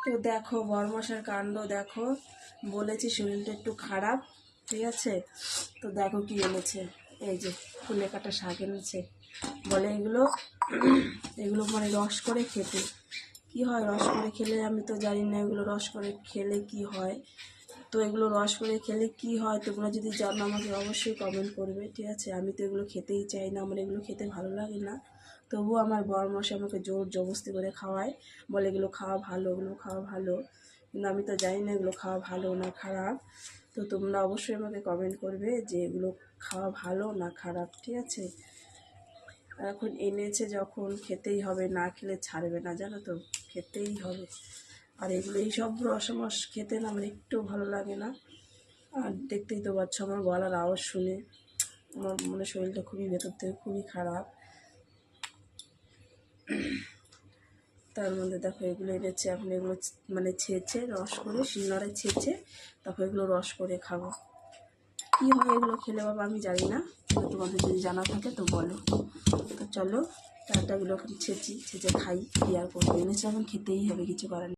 তো দেখো বরমশার কাণ্ড দেখো, বলেছি শরীরটা একটু খারাপ, ঠিক আছে। তো দেখো কি এনেছে, এই যে কুলে কাটা শাক এনেছে। বলে এগুলো এগুলো মানে রস করে খেতে। কি হয় রস করে খেলে আমি তো জানি না, এগুলো রস করে খেলে কি হয়। তো এগুলো রস করে খেলে কি হয় তোমরা যদি জানো আমাকে অবশ্যই কমেন্ট করবে, ঠিক আছে। আমি তো এগুলো খেতেই চাই না, আমার এগুলো খেতে ভালো লাগে না। তবুও আমার বরমশাই আমাকে জোর জবরদস্তি করে খাওয়ায়, বলে এগুলো খাওয়া ভালো, এগুলো খাওয়া ভালো। কিন্তু আমি তো জানি না এগুলো খাওয়া ভালো না খারাপ। তো তোমরা অবশ্যই আমাকে কমেন্ট করবে যে এগুলো খাওয়া ভালো না খারাপ, ঠিক আছে। এখন এনেছে যখন খেতেই হবে, না খেলে ছাড়বে না, জানো তো, খেতেই হবে। আর এগুলো এইসব রসমস খেতে না আমার একটু ভালো লাগে না। আর দেখতেই তো পাচ্ছ আমার গলার আওয়াজ শুনে আমার মানে শরীরটা খুবই ভেতর থেকে খুবই খারাপ। তার মধ্যে দেখো এগুলো এনেছে, এখন এগুলো মানে ছেঁচে রস করে শিলনোড়ায় ছেঁচে তারপর এগুলো রস করে খাবো। কী হয় এগুলো খেলে বাবা আমি জানি না, তোমাদের যদি জানা থাকে তো বলো। তো চলো টাটাগুলো এখন ছেঁচে খাই, কি আর করবো, এনেছে এখন খেতেই হবে, কিছু করার নেই।